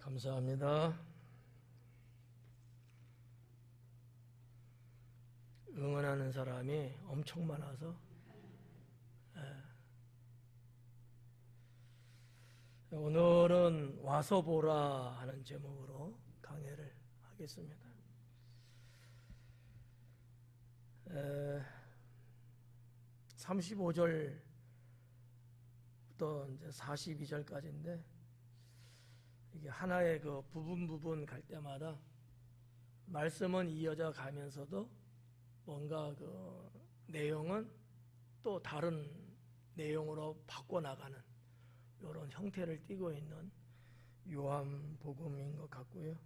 감사합니다. 응원하는 사람이 엄청 많아서 오늘은 와서 보라 하는 제목으로 강해를 하겠습니다. 35절부터 이제 42절까지인데 이게 하나의 그 부분 갈 때마다 말씀은 이어져 가면서도 뭔가 그 내용은 또 다른 내용으로 바꿔나가는 이런 형태를 띠고 있는 요한복음인 것 같고요.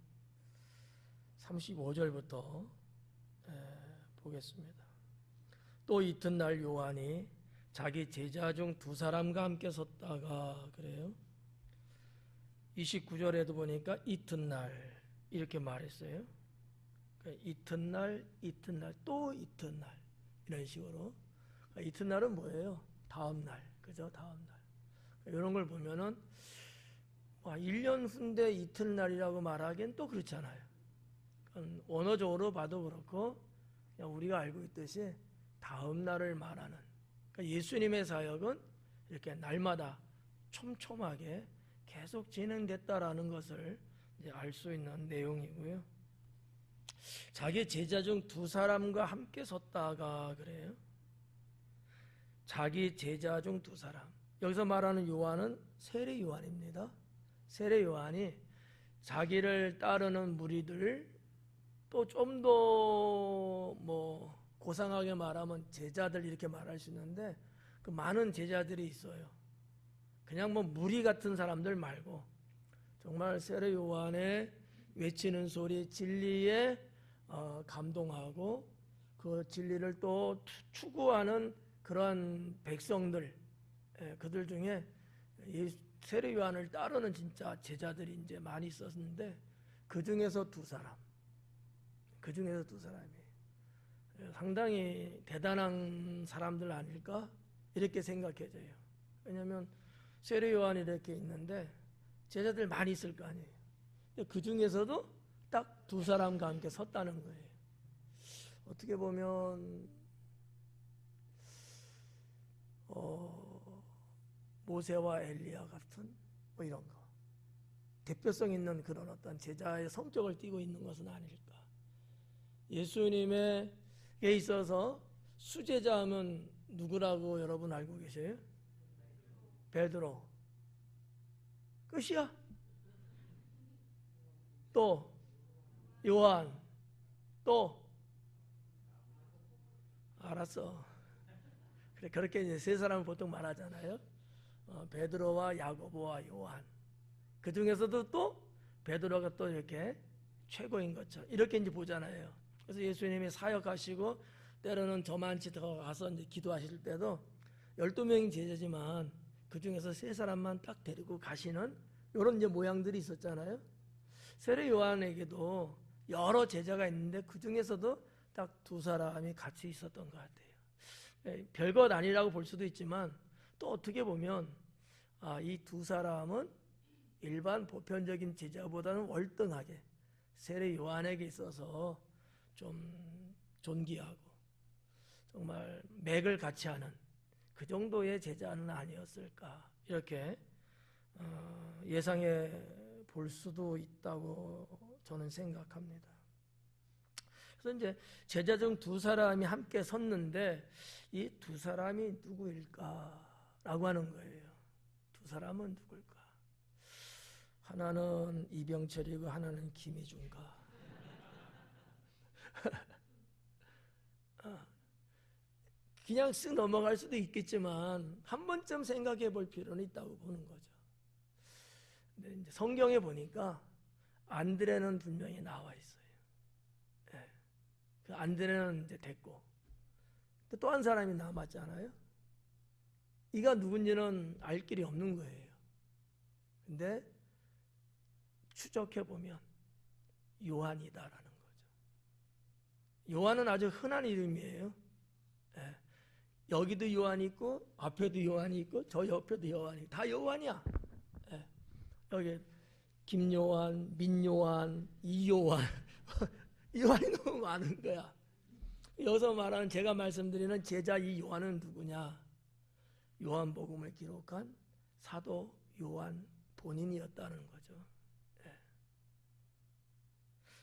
35절부터 보겠습니다. 또 이튿날 요한이 자기 제자 중 두 사람과 함께 섰다가 그래요. 29절에도 보니까 이튿날 이렇게 말했어요. 이튿날, 또 이튿날 이런 식으로. 이튿날은 뭐예요? 다음날, 그죠? 다음날. 이런 걸 보면은 1년 후인데 이튿날이라고 말하기엔 또 그렇잖아요. 언어적으로 봐도 그렇고 그냥 우리가 알고 있듯이 다음날을 말하는, 그러니까 예수님의 사역은 이렇게 날마다 촘촘하게 계속 진행됐다라는 것을 알 수 있는 내용이고요. 자기 제자 중 두 사람과 함께 섰다가 그래요. 자기 제자 중 두 사람. 여기서 말하는 요한은 세례 요한입니다. 세례 요한이 자기를 따르는 무리들, 또 좀 더 고상하게 말하면 제자들 이렇게 말할 수 있는데 그 많은 제자들이 있어요. 그냥 무리 같은 사람들 말고 정말 세례 요한의 외치는 소리, 진리에 감동하고 그 진리를 또 추구하는 그러한 백성들, 그들 중에 세례 요한을 따르는 진짜 제자들이 이제 많이 있었는데 그 중에서 두 사람이 상당히 대단한 사람들 아닐까 이렇게 생각해져요. 왜냐하면 세례 요한이 이렇게 있는데 제자들 많이 있을 거 아니에요. 그 중에서도 딱 두 사람과 함께 섰다는 거예요. 어떻게 보면 모세와 엘리야 같은 이런 거 대표성 있는 그런 어떤 제자의 성격을 띠고 있는 것은 아닐까. 예수님에게 있어서 수제자 하면 누구라고 여러분 알고 계세요? 베드로. 끝이야. 또 요한. 또 알았어. 그래, 그렇게 이제 세 사람을 보통 말하잖아요. 베드로와 야고보와 요한. 그 중에서도 또 베드로가 또 이렇게 최고인 것처럼 이렇게 이제 보잖아요. 그래서 예수님이 사역하시고 때로는 저만치 더 가서 이제 기도하실 때도 12명이 제자지만 그 중에서 세 사람만 딱 데리고 가시는 이런 이제 모양들이 있었잖아요. 세례 요한에게도 여러 제자가 있는데 그 중에서도 딱 두 사람이 같이 있었던 것 같아요. 별것 아니라고 볼 수도 있지만 또 어떻게 보면 이 두 사람은 일반 보편적인 제자보다는 월등하게 세례 요한에게 있어서 좀 존귀하고 정말 맥을 같이 하는 그 정도의 제자는 아니었을까 이렇게 예상해 볼 수도 있다고 저는 생각합니다. 그래서 이제 제자 중 두 사람이 함께 섰는데 이 두 사람이 누구일까라고 하는 거예요. 두 사람은 누굴까? 하나는 이병철이고 하나는 김희중가. 그냥 쓱 넘어갈 수도 있겠지만 한 번쯤 생각해 볼 필요는 있다고 보는 거죠. 근데 이제 성경에 보니까 안드레는 분명히 나와 있어요. 그 안드레는 이제 됐고 또 한 사람이 남았잖아요. 이가 누군지는 알 길이 없는 거예요. 근데 추적해 보면 요한이다라는 거죠. 요한은 아주 흔한 이름이에요. 여기도 요한이 있고 앞에도 요한이 있고 저 옆에도 요한이 있고 다 요한이야. 여기 김요한, 민요한, 이요한 요한이 너무 많은 거야. 여기서 말하는 제가 말씀드리는 제자 이 요한은 누구냐? 요한복음을 기록한 사도 요한 본인이었다는 거죠. 예.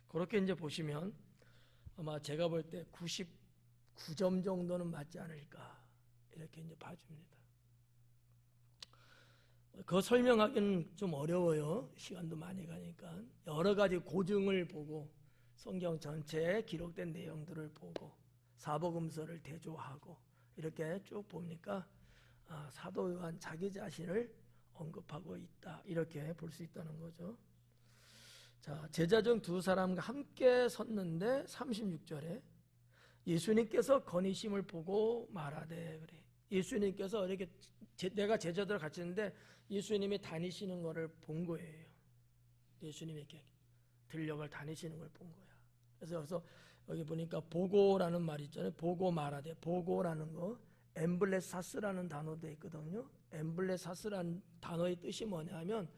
그렇게 이제 보시면 아마 제가 볼 때 99점 정도는 맞지 않을까 이렇게 이제 봐줍니다. 그거 설명하기는 좀 어려워요. 시간도 많이 가니까. 여러 가지 고증을 보고 성경 전체에 기록된 내용들을 보고 사복음서를 대조하고 이렇게 쭉 보니까 사도 요한 자기 자신을 언급하고 있다 이렇게 볼 수 있다는 거죠. 자, 제자 중 두 사람과 함께 섰는데 36절에 예수님께서 거니심을 보고 말하되 그래. 예수님께서 이렇게 내가 제자들 같이 있는데 예수님이 다니시는 거를 본 거예요. 예수님이 이렇게 들녘을 다니시는 걸 본 거야. 그래서 여기서 여기 보니까 보고라는 말이 있잖아요. 보고 말하되 보고라는 거 엠블레사스라는 단어도 있거든요. 엠블레사스라는 단어의 뜻이 뭐냐면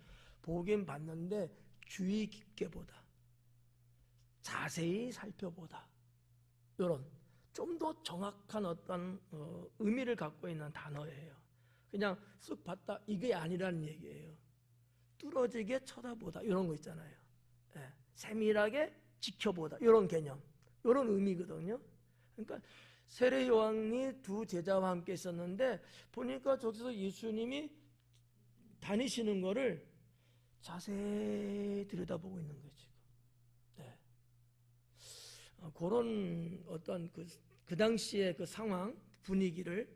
보긴 봤는데 주의 깊게 보다, 자세히 살펴보다 이런 좀 더 정확한 어떤 의미를 갖고 있는 단어예요. 그냥 쓱 봤다 이게 아니라는 얘기예요. 뚫어지게 쳐다보다 이런 거 있잖아요. 예, 세밀하게 지켜보다 이런 개념, 이런 의미거든요. 그러니까 세례 요한이 두 제자와 함께 있었는데 보니까 저기서 예수님이 다니시는 거를 자세히 들여다보고 있는 거예요. 지금. 네. 그런 어떤 그 당시의 그 상황 분위기를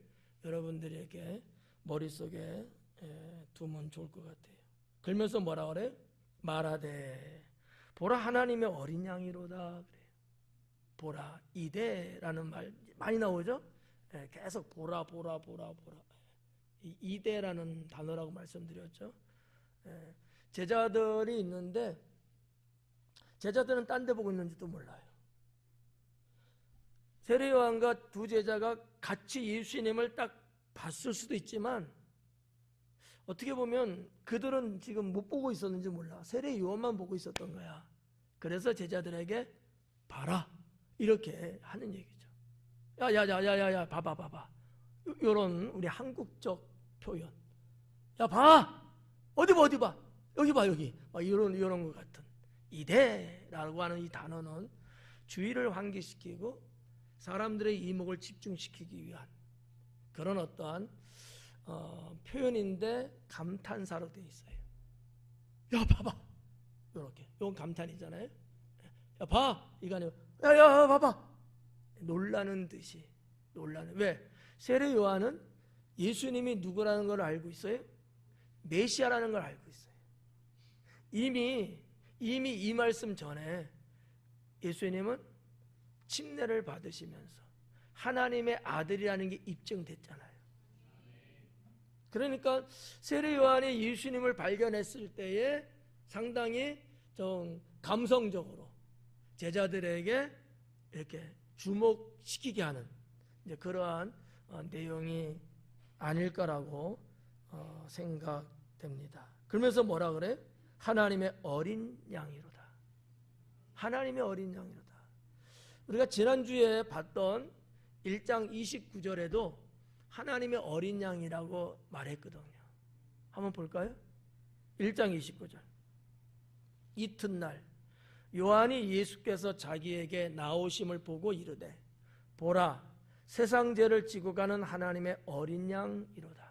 여러분들에게 머릿속에 두면 좋을 것 같아요. 그러면서 뭐라 그래요? 말하되 보라 하나님의 어린 양이로다 그래요. 보라 이대라는 말 많이 나오죠? 계속 보라 보라 보라 보라. 이대라는 단어라고 말씀드렸죠. 제자들이 있는데 제자들은 딴 데 보고 있는지도 몰라요. 세례 요한과 두 제자가 같이 예수님을 딱 봤을 수도 있지만 어떻게 보면 그들은 지금 못 보고 있었는지 몰라. 세례 요한만 보고 있었던 거야. 그래서 제자들에게 봐라 이렇게 하는 얘기죠. 야야야야야야 봐봐 이런 우리 한국적 표현. 야 봐 어디 봐 여기 봐 여기 이런 것 같은 이대라고 하는 이 단어는 주의를 환기시키고 사람들의 이목을 집중시키기 위한 그런 어떠한 표현인데 감탄사로 되어 있어요. 야 봐봐 이렇게 이건 감탄이잖아요. 야 봐 이거 아니고 야야 봐봐 놀라는 듯이 놀라는 왜 세례 요한은 예수님이 누구라는 걸 알고 있어요? 메시아라는 걸 알고 있어요. 이미 이 말씀 전에 예수님은 침례를 받으시면서 하나님의 아들이라는 게 입증됐잖아요. 그러니까 세례 요한이 예수님을 발견했을 때에 상당히 좀 감성적으로 제자들에게 이렇게 주목시키게 하는 이제 그러한 내용이 아닐까라고 생각됩니다. 그러면서 뭐라 그래요? 하나님의 어린 양이로다. 하나님의 어린 양이로다. 우리가 지난주에 봤던 1장 29절에도 하나님의 어린 양이라고 말했거든요. 한번 볼까요? 1장 29절. 이튿날 요한이 예수께서 자기에게 나오심을 보고 이르되 보라 세상 죄를 지고 가는 하나님의 어린 양이로다.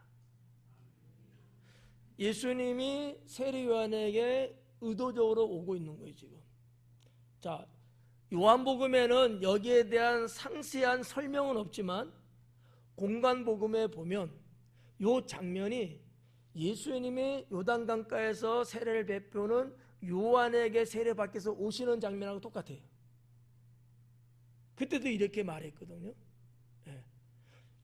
예수님이 세례 요한에게 의도적으로 오고 있는 거예요 지금. 자, 요한복음에는 여기에 대한 상세한 설명은 없지만 공관복음에 보면 이 장면이 예수님이 요단강가에서 세례를 베푸는 요한에게 세례받기 위해서 오시는 장면하고 똑같아요. 그때도 이렇게 말했거든요.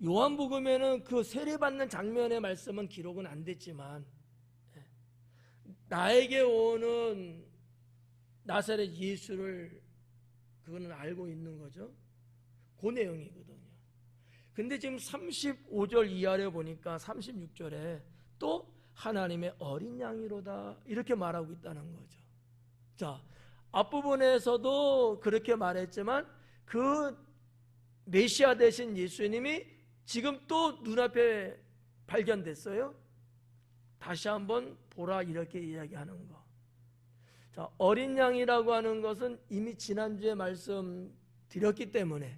요한복음에는 그 세례받는 장면의 말씀은 기록은 안 됐지만 나에게 오는 나사렛 예수를 그거는 알고 있는 거죠. 그 내용이거든요. 근데 지금 35절 이하를 보니까 36절에 또 하나님의 어린 양이로다 이렇게 말하고 있다는 거죠. 자, 앞부분에서도 그렇게 말했지만 그 메시아 되신 예수님이 지금 또 눈앞에 발견됐어요. 다시 한번 보라 이렇게 이야기하는 거. 자, 어린 양이라고 하는 것은 이미 지난주에 말씀드렸기 때문에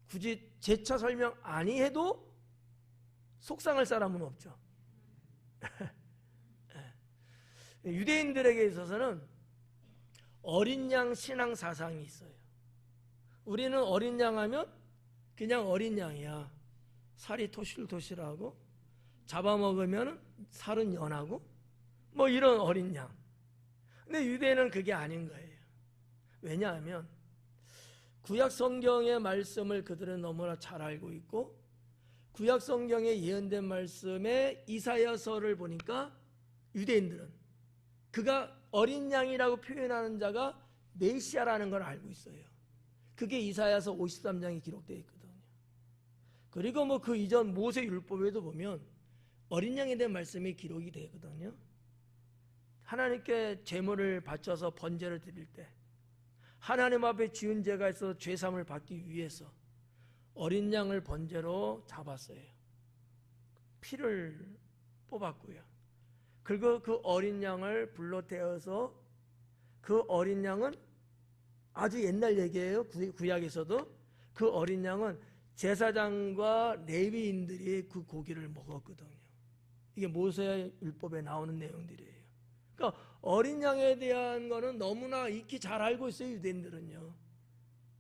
굳이 재차 설명 아니해도 속상할 사람은 없죠. 유대인들에게 있어서는 어린 양 신앙 사상이 있어요. 우리는 어린 양 하면 그냥 어린 양이야. 살이 토실토실하고 잡아먹으면 살은 연하고 뭐 이런 어린 양. 근데 유대인은 그게 아닌 거예요. 왜냐하면 구약 성경의 말씀을 그들은 너무나 잘 알고 있고 구약 성경에 예언된 말씀에 이사야서를 보니까 유대인들은 그가 어린 양이라고 표현하는 자가 메시아라는 걸 알고 있어요. 그게 이사야서 53장에 기록되어 있거든요. 그리고 뭐 그 이전 모세 율법에도 보면 어린 양에 대한 말씀이 기록이 되거든요. 하나님께 제물을 바쳐서 번제를 드릴 때 하나님 앞에 지은 죄가 있어서 죄사함을 받기 위해서 어린 양을 번제로 잡았어요. 피를 뽑았고요. 그리고 그 어린 양을 불로 태워서 그 어린 양은 아주 옛날 얘기예요. 구약에서도 그 어린 양은 제사장과 레위인들이 그 고기를 먹었거든요. 이게 모세 율법에 나오는 내용들이에요. 그러니까 어린 양에 대한 거는 너무나 익히 잘 알고 있어요, 유대인들은요.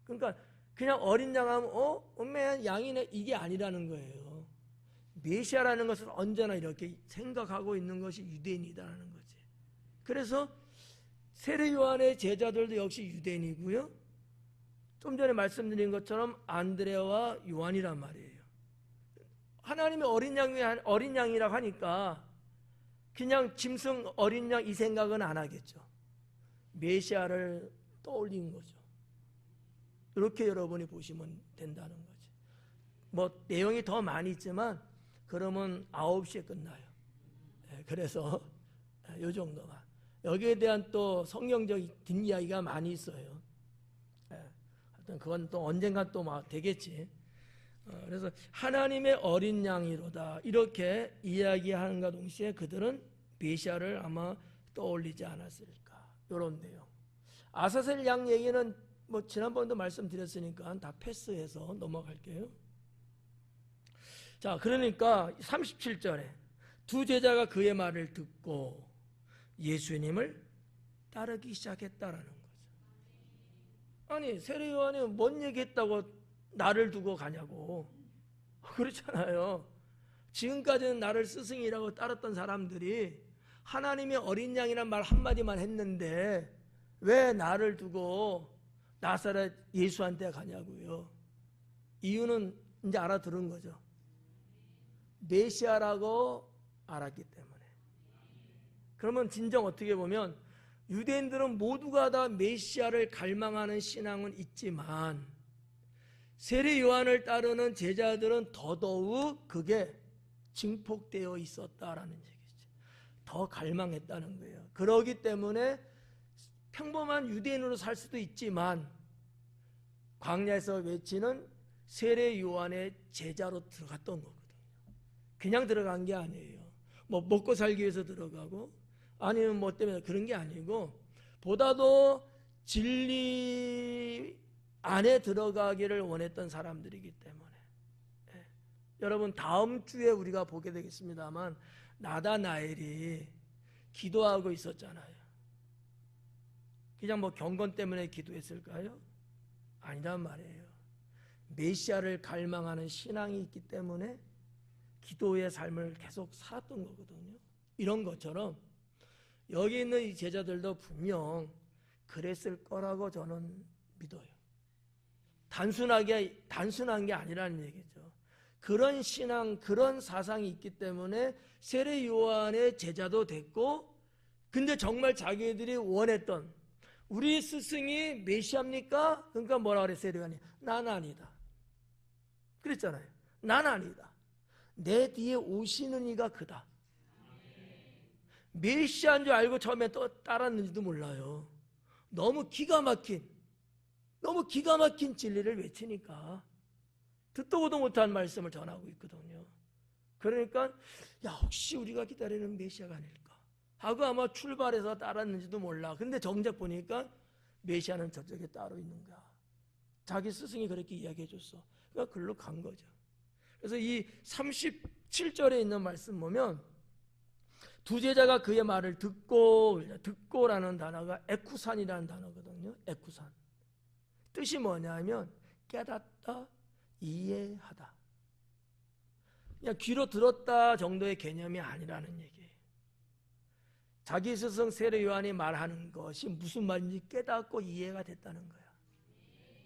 그러니까 그냥 어린 양 하면 엄매한 양이네 이게 아니라는 거예요. 메시아라는 것을 언제나 이렇게 생각하고 있는 것이 유대인이다라는 거지. 그래서 세례 요한의 제자들도 역시 유대인이고요. 좀 전에 말씀드린 것처럼 안드레와 요한이란 말이에요. 하나님의 어린 양이라고 하니까 그냥 짐승 어린 양 이 생각은 안 하겠죠. 메시아를 떠올린 거죠. 이렇게 여러분이 보시면 된다는 거죠. 뭐 내용이 더 많이 있지만 그러면 9시에 끝나요. 그래서 이 정도만. 여기에 대한 또 성경적 뒷이야기가 많이 있어요. 하여튼 그건 또 언젠가 또 막 되겠지. 그래서 하나님의 어린 양이로다 이렇게 이야기하는가 동시에 그들은 메시아를 아마 떠올리지 않았을까 이런 내용. 아사셀 양 얘기는 뭐 지난번도 말씀드렸으니까 다 패스해서 넘어갈게요. 자, 그러니까 37절에 두 제자가 그의 말을 듣고 예수님을 따르기 시작했다라는 거죠. 아니 세례 요한이 뭔 얘기했다고 나를 두고 가냐고. 그렇잖아요. 지금까지는 나를 스승이라고 따랐던 사람들이 하나님의 어린 양이란 말 한마디만 했는데 왜 나를 두고 나사렛 예수한테 가냐고요. 이유는 이제 알아들은 거죠. 메시아라고 알았기 때문에. 그러면 진정 어떻게 보면 유대인들은 모두가 다 메시아를 갈망하는 신앙은 있지만 세례 요한을 따르는 제자들은 더더욱 그게 증폭되어 있었다라는 얘기죠. 더 갈망했다는 거예요. 그러기 때문에 평범한 유대인으로 살 수도 있지만 광야에서 외치는 세례 요한의 제자로 들어갔던 거거든요. 그냥 들어간 게 아니에요. 뭐 먹고 살기 위해서 들어가고 아니면 뭐 때문에 그런 게 아니고 보다도 진리 안에 들어가기를 원했던 사람들이기 때문에 여러분 다음 주에 우리가 보게 되겠습니다만 나다나엘이 기도하고 있었잖아요. 그냥 뭐 경건 때문에 기도했을까요? 아니란 말이에요. 메시아를 갈망하는 신앙이 있기 때문에 기도의 삶을 계속 살았던 거거든요. 이런 것처럼 여기 있는 이 제자들도 분명 그랬을 거라고 저는 믿어요. 단순한 게 아니라는 얘기죠. 그런 신앙, 그런 사상이 있기 때문에 세례 요한의 제자도 됐고, 근데 정말 자기들이 원했던 우리 스승이 메시아입니까? 그러니까 뭐라 그래 세례 요한이? 난 아니다. 그랬잖아요. 난 아니다. 내 뒤에 오시는 이가 그다. 메시아인 줄 알고 처음에 또 따랐는지도 몰라요. 너무 기가 막힌 진리를 외치니까 듣도 보도 못한 말씀을 전하고 있거든요. 그러니까 야, 혹시 우리가 기다리는 메시아가 아닐까 하고 아마 출발해서 따랐는지도 몰라. 근데 정작 보니까 메시아는 저쪽에 따로 있는 거야. 자기 스승이 그렇게 이야기해 줬어. 그러니까 글로 간 거죠. 그래서 이 37절에 있는 말씀 보면 두 제자가 그의 말을 듣고라는 단어가 에쿠산이라는 단어거든요. 에쿠산. 뜻이 뭐냐면 깨닫다, 이해하다. 그냥 귀로 들었다 정도의 개념이 아니라는 얘기예요. 자기 스승 세례 요한이 말하는 것이 무슨 말인지 깨닫고 이해가 됐다는 거야.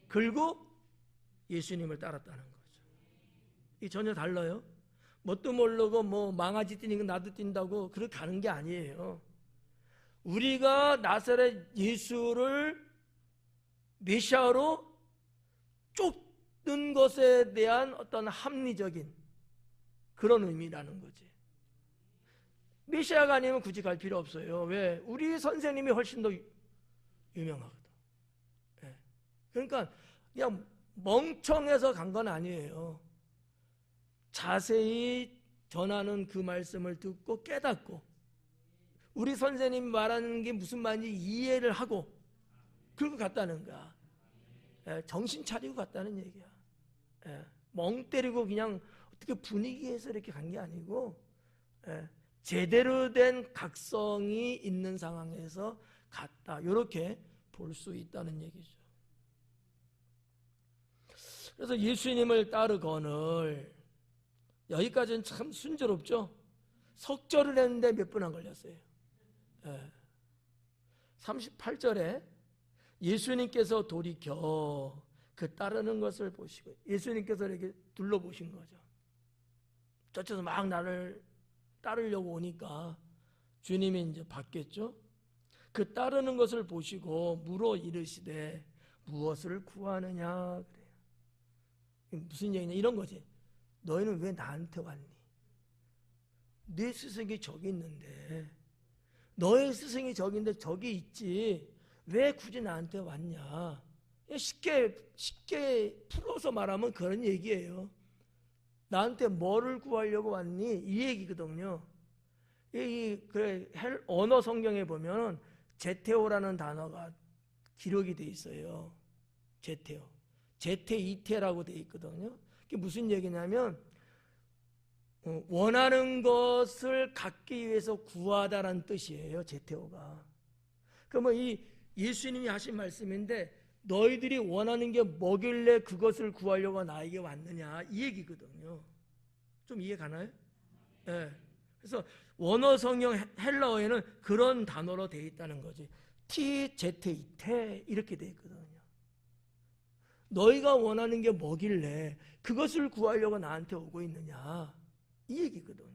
그리고 예수님을 따랐다는 거죠. 이 전혀 달라요. 뭣도 모르고 뭐 망아지 뛰니까 나도 뛴다고 그렇게 가는 게 아니에요. 우리가 나사렛 예수를 메시아로 쫓는 것에 대한 어떤 합리적인 그런 의미라는 거지. 메시아가 아니면 굳이 갈 필요 없어요. 왜? 우리 선생님이 훨씬 더 유명하거든. 네. 그러니까 그냥 멍청해서 간 건 아니에요. 자세히 전하는 그 말씀을 듣고 깨닫고 우리 선생님 말하는 게 무슨 말인지 이해를 하고 그리고 갔다는 거야. 예, 정신 차리고 갔다는 얘기야. 예, 멍 때리고 그냥 어떻게 분위기에서 이렇게 간 게 아니고 예, 제대로 된 각성이 있는 상황에서 갔다. 이렇게 볼 수 있다는 얘기죠. 그래서 예수님을 따르거늘 여기까지는 참 순조롭죠. 석절을 했는데 몇 분 안 걸렸어요. 38절에 예수님께서 돌이켜 그 따르는 것을 보시고 예수님께서 이렇게 둘러보신 거죠. 저쪽에서 막 나를 따르려고 오니까 주님이 이제 받겠죠. 그 따르는 것을 보시고 물어 이르시되 무엇을 구하느냐 그래요. 무슨 얘기냐 이런 거지. 너희는 왜 나한테 왔니? 네 스승이 저기 있는데 너의 스승이 저기 있는데 저기 있지 왜 굳이 나한테 왔냐. 쉽게 풀어서 말하면 그런 얘기예요. 나한테 뭐를 구하려고 왔니? 이 얘기거든요. 그래, 언어 성경에 보면 제테오라는 단어가 기록이 돼 있어요. 제테오. 제테이테라고 돼 있거든요. 그게 무슨 얘기냐면 원하는 것을 갖기 위해서 구하다라는 뜻이에요. 제테오가. 그러면 이 예수님이 하신 말씀인데 너희들이 원하는 게 뭐길래 그것을 구하려고 나에게 왔느냐 이 얘기거든요. 좀 이해 가나요? 네. 그래서 원어 성경 헬라어에는 그런 단어로 되어 있다는 거지. 티제테이테 이렇게 되어 있거든요. 너희가 원하는 게 뭐길래 그것을 구하려고 나한테 오고 있느냐 이 얘기거든요.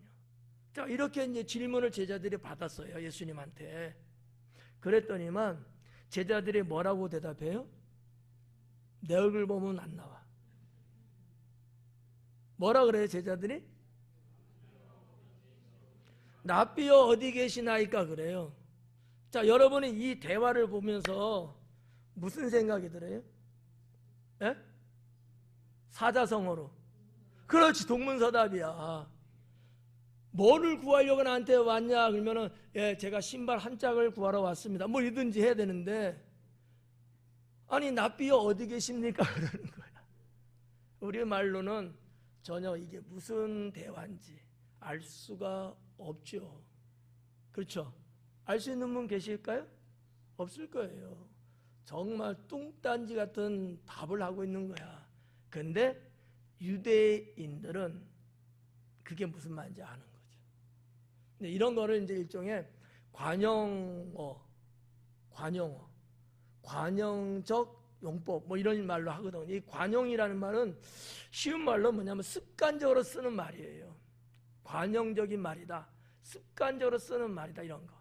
자, 이렇게 이제 질문을 제자들이 받았어요. 예수님한테. 그랬더니만 제자들이 뭐라고 대답해요? 내 얼굴 보면 안 나와. 뭐라 그래요 제자들이? 랍비여 어디 계시나이까 그래요. 자, 여러분이 이 대화를 보면서 무슨 생각이 들어요? 예? 사자성어로. 그렇지, 동문서답이야. 뭐를 구하려고 나한테 왔냐 그러면은 예, 제가 신발 한 짝을 구하러 왔습니다. 뭐 이든지 해야 되는데 아니 랍비여 어디 계십니까 그러는 거야. 우리 말로는 전혀 이게 무슨 대화인지 알 수가 없죠. 그렇죠? 알 수 있는 분 계실까요? 없을 거예요. 정말 뚱딴지 같은 답을 하고 있는 거야. 근데 유대인들은 그게 무슨 말인지 아는 거죠. 근데 이런 거를 이제 일종의 관용적 용법 뭐 이런 말로 하거든요. 이 관용이라는 말은 쉬운 말로 뭐냐면 습관적으로 쓰는 말이에요. 관용적인 말이다. 습관적으로 쓰는 말이다. 이런 거.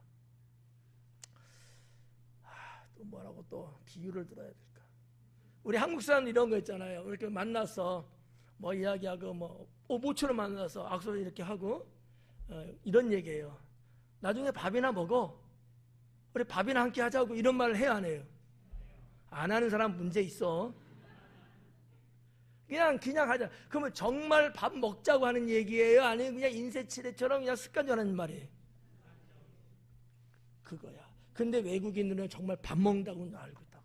또 뭐라고 또 비유를 들어야 될까? 우리 한국 사람 이런 거 있잖아요. 이렇게 만나서 뭐 이야기하고 뭐 모처럼 만나서 악수 이렇게 하고 이런 얘기예요. 나중에 밥이나 먹어. 우리 밥이나 함께 하자고 이런 말을 해야 안 해요? 안 하는 사람 문제 있어. 그냥 하자. 그러면 정말 밥 먹자고 하는 얘기예요? 아니면 그냥 인쇄치레처럼 그냥 습관적인 말이에요? 그거야. 근데 외국인들은 정말 밥 먹는다고는 알고 있다고.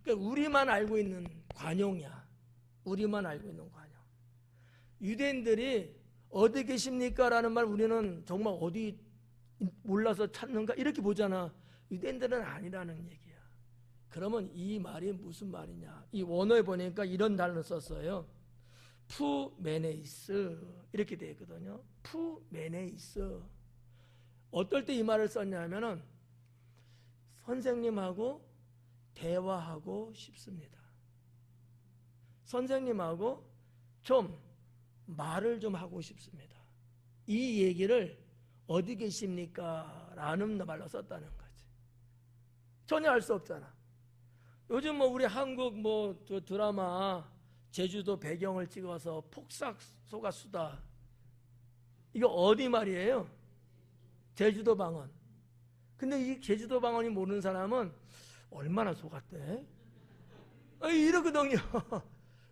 그러니까 우리만 알고 있는 관용이야. 우리만 알고 있는 관용. 유대인들이 어디 계십니까? 라는 말 우리는 정말 어디 몰라서 찾는가? 이렇게 보잖아. 유대인들은 아니라는 얘기야. 그러면 이 말이 무슨 말이냐? 이 원어에 보니까 이런 단어를 썼어요. 푸메네이스 이렇게 되어 있거든요. 푸메네이스. 어떨 때 이 말을 썼냐면은 선생님하고 대화하고 싶습니다. 선생님하고 좀 말을 좀 하고 싶습니다. 이 얘기를 어디 계십니까? 라는 말로 썼다는 거지. 전혀 알 수 없잖아. 요즘 뭐 우리 한국 뭐 드라마 제주도 배경을 찍어서 폭삭 속았수다. 이거 어디 말이에요? 제주도 방언. 근데 이 제주도 방언이 모르는 사람은 얼마나 속았대? 이러거든요.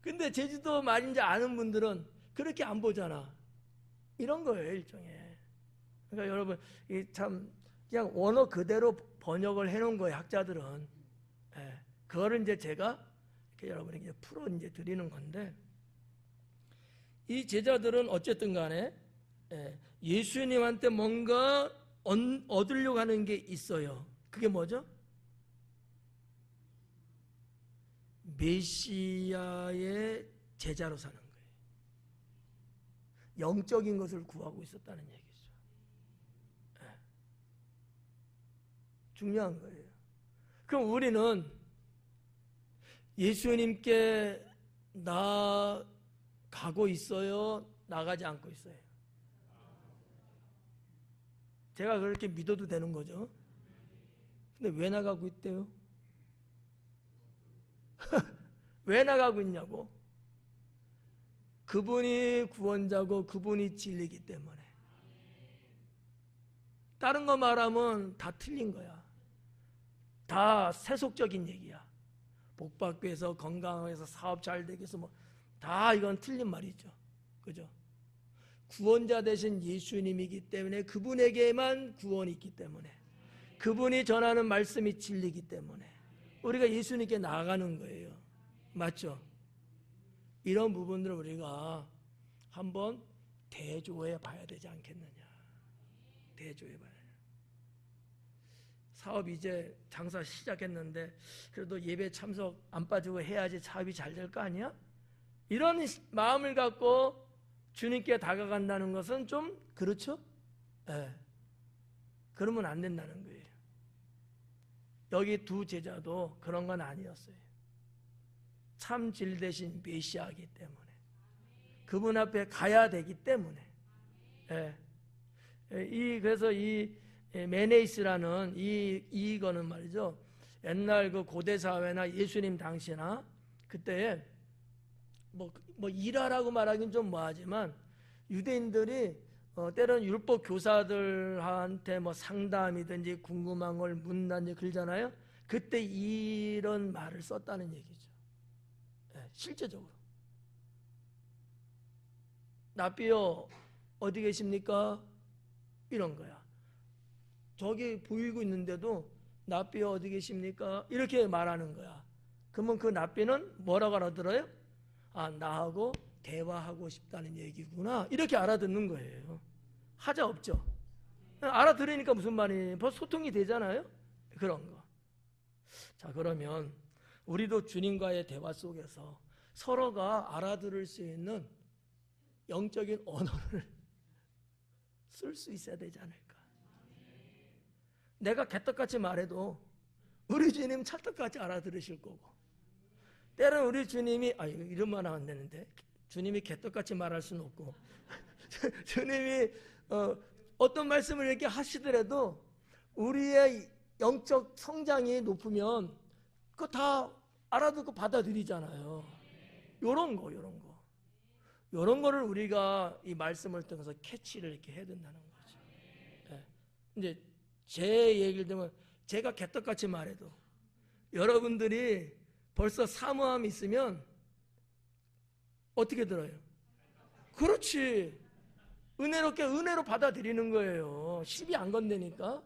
근데 제주도 말인지 아는 분들은 그렇게 안 보잖아. 이런 거예요, 일종의. 그러니까 여러분, 참 그냥 원어 그대로 번역을 해놓은 거예요, 학자들은. 예. 그거를 이제 제가 이렇게 여러분에게 풀어 이제 드리는 건데, 이 제자들은 어쨌든 간에 예수님한테 뭔가 얻으려고 하는 게 있어요. 그게 뭐죠? 메시아의 제자로 사는 거예요. 영적인 것을 구하고 있었다는 얘기죠. 중요한 거예요. 그럼 우리는 예수님께 나가고 있어요? 나가지 않고 있어요? 제가 그렇게 믿어도 되는 거죠. 근데 왜 나가고 있대요? 왜 나가고 있냐고? 그분이 구원자고 그분이 진리이기 때문에. 다른 거 말하면 다 틀린 거야. 다 세속적인 얘기야. 복 받기 위해서, 건강하기 위해서, 사업 잘 되기 위해서 뭐 다 이건 틀린 말이죠. 그죠? 구원자 되신 예수님이기 때문에, 그분에게만 구원이 있기 때문에, 그분이 전하는 말씀이 진리이기 때문에 우리가 예수님께 나아가는 거예요. 맞죠? 이런 부분들을 우리가 한번 대조해 봐야 되지 않겠느냐. 대조해 봐야 돼요. 사업 이제 장사 시작했는데 그래도 예배 참석 안 빠지고 해야지 사업이 잘 될 거 아니야? 이런 마음을 갖고 주님께 다가간다는 것은 좀 그렇죠? 네. 그러면 안 된다는 거예요. 여기 두 제자도 그런 건 아니었어요. 참 질 대신 메시아이기 때문에, 그분 앞에 가야 되기 때문에. 그래서 이 메네이스라는 이거는 말이죠. 옛날 그 고대 사회나 예수님 당시나 그때에 뭐 일하라고 말하긴 좀 뭐하지만 유대인들이 때로는 율법 교사들한테 뭐 상담이든지 궁금한 걸 묻는다든지 그러잖아요. 그때 이런 말을 썼다는 얘기죠. 실제적으로. 랍비요 어디 계십니까? 이런 거야. 저기 보이고 있는데도 랍비요 어디 계십니까? 이렇게 말하는 거야. 그러면 그 랍비는 뭐라고 알아들어요? 아, 나하고 대화하고 싶다는 얘기구나. 이렇게 알아듣는 거예요. 하자 없죠? 알아들으니까 무슨 말이에요? 벌써 소통이 되잖아요? 그런 거. 자, 그러면 우리도 주님과의 대화 속에서 서로가 알아들을 수 있는 영적인 언어를 쓸 수 있어야 되지 않을까? 내가 개떡같이 말해도 우리 주님 찰떡같이 알아들으실 거고, 때로는 우리 주님이 이런 말 하면 안 되는데, 주님이 개떡같이 말할 수는 없고 주님이 어떤 말씀을 이렇게 하시더라도 우리의 영적 성장이 높으면 그거 다 알아듣고 받아들이잖아요. 요런 거를 우리가 이 말씀을 통해서 캐치를 이렇게 해야 된다는 거죠. 이제 제 얘기를 들으면 제가 개떡같이 말해도 여러분들이 벌써 사모함이 있으면 어떻게 들어요? 그렇지. 은혜로 받아들이는 거예요. 시비 안 건드니까.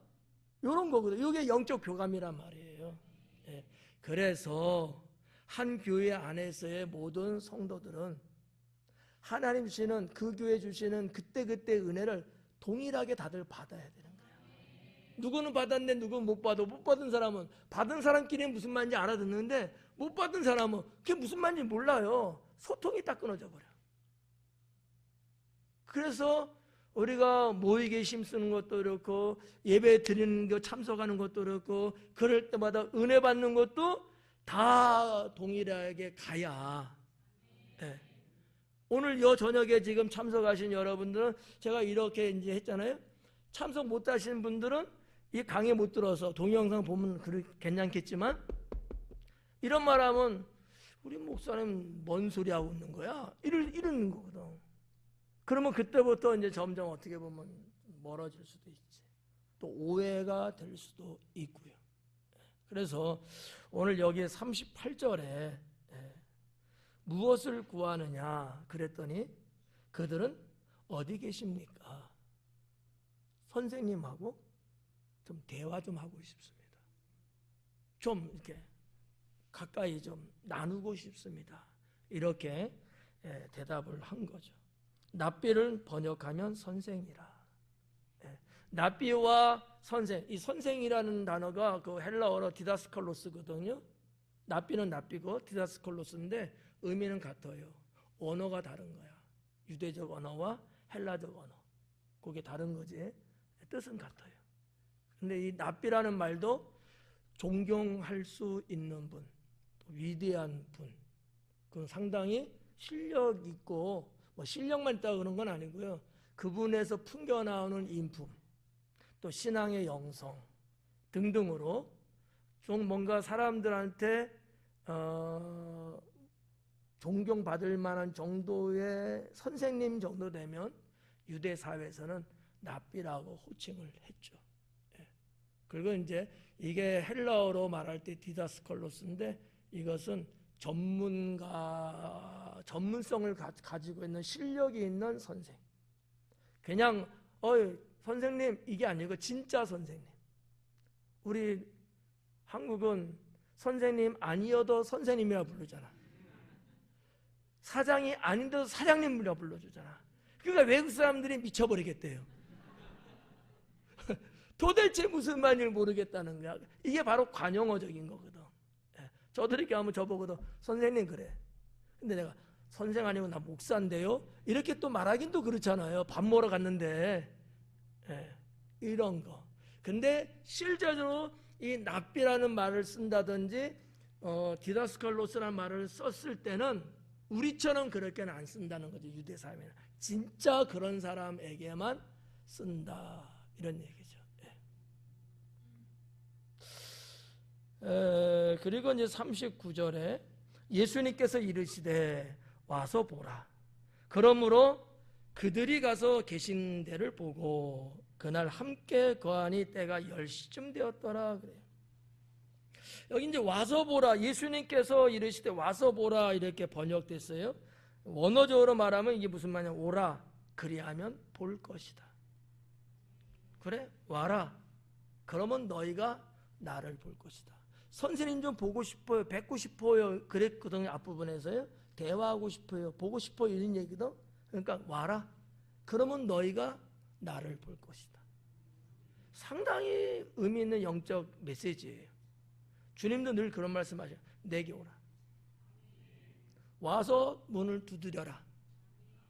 이런 거거든. 이게 영적 교감이란 말이에요. 예. 그래서 한 교회 안에서의 모든 성도들은 하나님 주시는 그 교회 주시는 그때그때 은혜를 동일하게 다들 받아야 되는 거예요. 누구는 받았는데 누구는 못 받아. 못 받은 사람은 받은 사람끼리는 무슨 말인지 알아듣는데 못 받은 사람은 그게 무슨 말인지 몰라요. 소통이 딱 끊어져 버려. 그래서 우리가 모이게 힘쓰는 것도 그렇고 예배 드리는 거 참석하는 것도 그렇고 그럴 때마다 은혜 받는 것도 다 동일하게 가야. 네. 오늘 요 저녁에 지금 참석하신 여러분들은 제가 이렇게 이제 했잖아요. 참석 못 하시는 분들은 이 강의 못 들어서 동영상 보면 괜찮겠지만 이런 말하면 우리 목사님 뭔 소리 하고 있는 거야? 이러는 거거든. 그러면 그때부터 이제 점점 어떻게 보면 멀어질 수도 있지. 또 오해가 될 수도 있고요. 그래서 오늘 여기 38절에 무엇을 구하느냐 그랬더니 그들은 어디 계십니까? 선생님하고 좀 대화 좀 하고 싶습니다. 좀 이렇게 가까이 좀 나누고 싶습니다. 이렇게 대답을 한 거죠. 납비를 번역하면 선생이라. 납비와 선생, 이 선생이라는 단어가 그 헬라어로 디다스칼로스거든요. 납비는 납비고 디다스칼로스인데 의미는 같아요. 언어가 다른 거야. 유대적 언어와 헬라적 언어. 그게 다른 거지. 뜻은 같아요. 근데 이 납비라는 말도 존경할 수 있는 분, 위대한 분, 그건 상당히 실력 있고 뭐 실력만 있다고 그런 건 아니고요. 그분에서 풍겨나오는 인품, 또 신앙의 영성 등등으로 좀 뭔가 사람들한테 존경받을 만한 정도의 선생님 정도 되면 유대 사회에서는 납비라고 호칭을 했죠. 그리고 이제 이게 헬라어로 말할 때 디다스컬로스인데 이것은 전문성을 가지고 있는 실력이 있는 선생. 그냥 선생님 이게 아니고 진짜 선생님. 우리 한국은 선생님 아니어도 선생님이라 부르잖아. 사장이 아닌데도 사장님이라 불러주잖아. 그러니까 외국 사람들이 미쳐버리겠대요. 도대체 무슨 말인지 모르겠다는 거야. 이게 바로 관용어적인 거거든. 저도 이렇게 하면 저보고도 선생님 그래. 근데 내가 선생 아니고 나 목사인데요. 이렇게 또 말하긴 또 그렇잖아요. 밥 먹으러 갔는데 이런 거. 근데 실제로 이 납비라는 말을 쓴다든지 디다스칼로스라는 말을 썼을 때는 우리처럼 그렇게는 안 쓴다는 거죠. 유대 사회는 진짜 그런 사람에게만 쓴다 이런 얘기죠. 그리고 이제 39절에 예수님께서 이르시되 와서 보라. 그러므로 그들이 가서 계신 데를 보고 그날 함께 거하니 때가 10시쯤 되었더라 그래요. 여기 이제 와서 보라, 예수님께서 이르시되 와서 보라 이렇게 번역됐어요. 원어적으로 말하면 이게 무슨 말이냐, 오라 그리하면 볼 것이다. 그래 와라 그러면 너희가 나를 볼 것이다. 선생님 좀 보고 싶어요, 뵙고 싶어요 그랬거든요. 앞부분에서요. 대화하고 싶어요, 보고 싶어요 이런 얘기도. 그러니까 와라 그러면 너희가 나를 볼 것이다. 상당히 의미 있는 영적 메시지예요. 주님도 늘 그런 말씀하셔요. 내게 오라. 와서 문을 두드려라.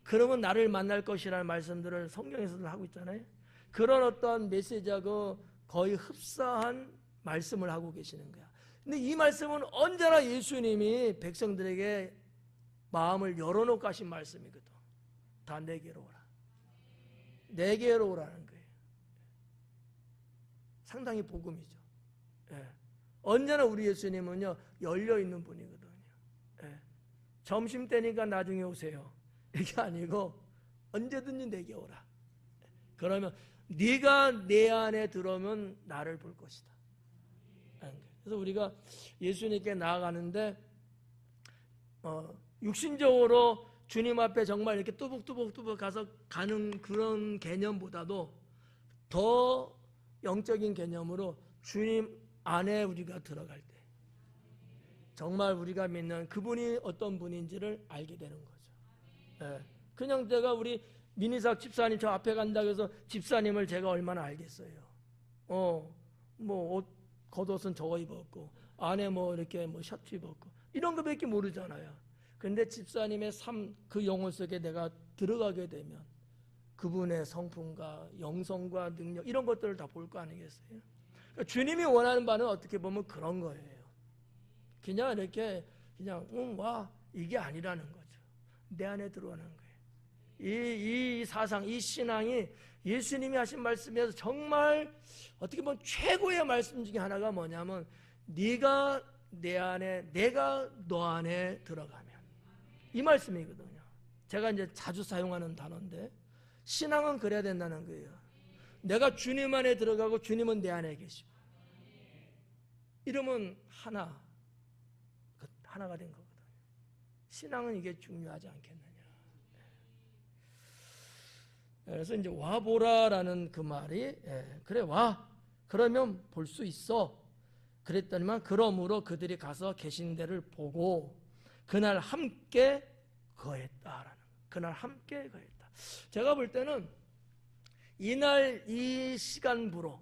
그러면 나를 만날 것이라는 말씀들을 성경에서도 하고 있잖아요. 그런 어떤 메시지하고 거의 흡사한 말씀을 하고 계시는 거야. 근데 이 말씀은 언제나 예수님이 백성들에게 마음을 열어놓고 하신 말씀이거든. 다 내게로 오라. 내게로 오라는 거예요. 상당히 복음이죠. 언제나 우리 예수님은요 열려있는 분이거든요. 점심 때니까 나중에 오세요 이게 아니고 언제든지 내게 오라. 그러면 네가 내 안에 들어오면 나를 볼 것이다. 그래서 우리가 예수님께 나아가는데 육신적으로 주님 앞에 정말 이렇게 뚜벅뚜벅 가서 가는 그런 개념보다도 더 영적인 개념으로 주님 안에 우리가 들어갈 때 정말 우리가 믿는 그분이 어떤 분인지를 알게 되는 거죠. 그냥 제가 우리 민희삭 집사님 저 앞에 간다고 해서 집사님을 제가 얼마나 알겠어요. 뭐 옷 겉옷은 저거 입었고 안에 뭐 이렇게 뭐 셔츠 입었고 이런 거밖에 모르잖아요. 근데 집사님의 삶, 그 영혼 속에 내가 들어가게 되면 그분의 성품과 영성과 능력 이런 것들을 다 볼 거 아니겠어요? 그러니까 주님이 원하는 바는 어떻게 보면 그런 거예요. 그냥 이렇게 그냥 와 이게 아니라는 거죠. 내 안에 들어오는 거예요. 이 사상, 이 신앙이 예수님이 하신 말씀에서 정말 어떻게 보면 최고의 말씀 중에 하나가 뭐냐면 네가 내 안에, 내가 너 안에 들어가면 이 말씀이거든요. 제가 이제 자주 사용하는 단어인데 신앙은 그래야 된다는 거예요. 내가 주님 안에 들어가고 주님은 내 안에 계시고 이러면 하나가 된 거거든요. 신앙은 이게 중요하지 않겠느냐. 그래서 이제 와보라라는 그 말이 그래 와 그러면 볼 수 있어 그랬더니만 그러므로 그들이 가서 계신 데를 보고 그날 함께 거했다라는 그날 함께 거했다. 제가 볼 때는 이날 이 시간부로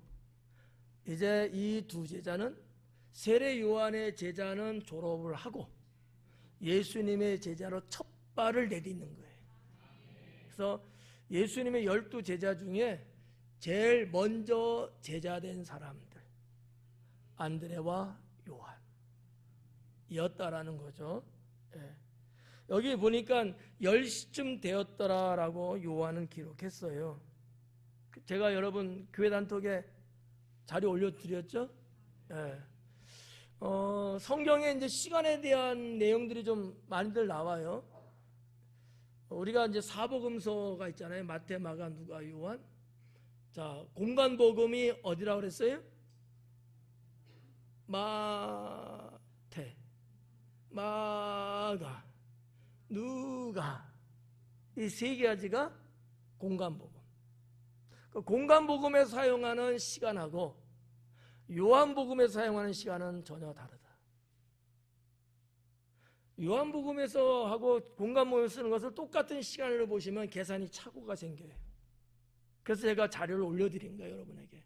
이제 이 두 제자는 세례 요한의 제자는 졸업을 하고 예수님의 제자로 첫 발을 내딛는 거예요. 그래서 예수님의 12 제자 중에 제일 먼저 제자된 사람들 안드레와 요한이었다라는 거죠. 여기 보니까 10시쯤 되었더라라고 요한은 기록했어요. 제가 여러분 교회 단톡에 자료 올려드렸죠? 성경에 이제 시간에 대한 내용들이 좀 많이들 나와요. 우리가 이제 사복음서가 있잖아요. 마태, 마가, 누가, 요한. 자, 공간복음이 어디라고 그랬어요? 마태, 마가, 누가. 이 세 가지가 공간복음. 그 공간복음에 사용하는 시간하고 요한복음에 사용하는 시간은 전혀 다르다. 요한복음에서 하고 공간복음에 쓰는 것을 똑같은 시간으로 보시면 계산이 착오가 생겨요. 그래서 제가 자료를 올려드린 거예요. 여러분에게.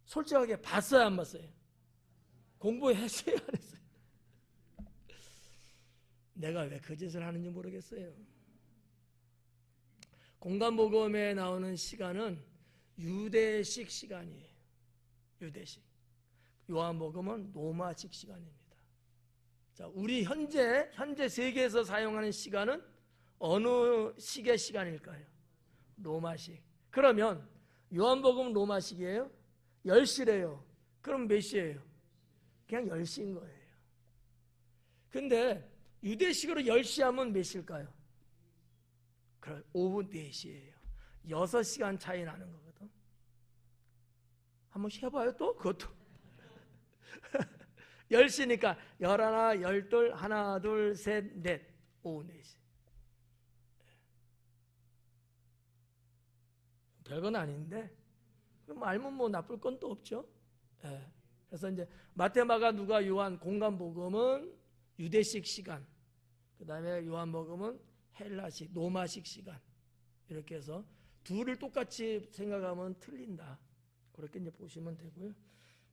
솔직하게 봤어요 안 봤어요? 공부했어요 안 했어요? 내가 왜 그 짓을 하는지 모르겠어요. 공간복음에 나오는 시간은 유대식 시간이에요. 유대식. 요한복음은 로마식 시간입니다. 자, 우리 현재 세계에서 사용하는 시간은 어느 식의 시간일까요? 로마식. 그러면 요한복음은 로마식이에요? 10시래요. 그럼 몇 시예요? 그냥 10시인 거예요. 근데 유대식으로 10시 하면 몇 시일까요? 그럼 오후 4시예요. 6시간 차이 나는 거거든. 한번 해봐요 또? 그것도 10시니까 11, 12, 하나, 둘, 셋, 넷, 오후 4시. 별건 아닌데 알면 뭐 나쁠 건 또 없죠. 그래서 이제 마태, 마가, 누가, 요한 공간복음은 유대식 시간, 그 다음에 요한복음은 헬라식, 로마식 시간. 이렇게 해서 둘을 똑같이 생각하면 틀린다. 그렇게 이제 보시면 되고요.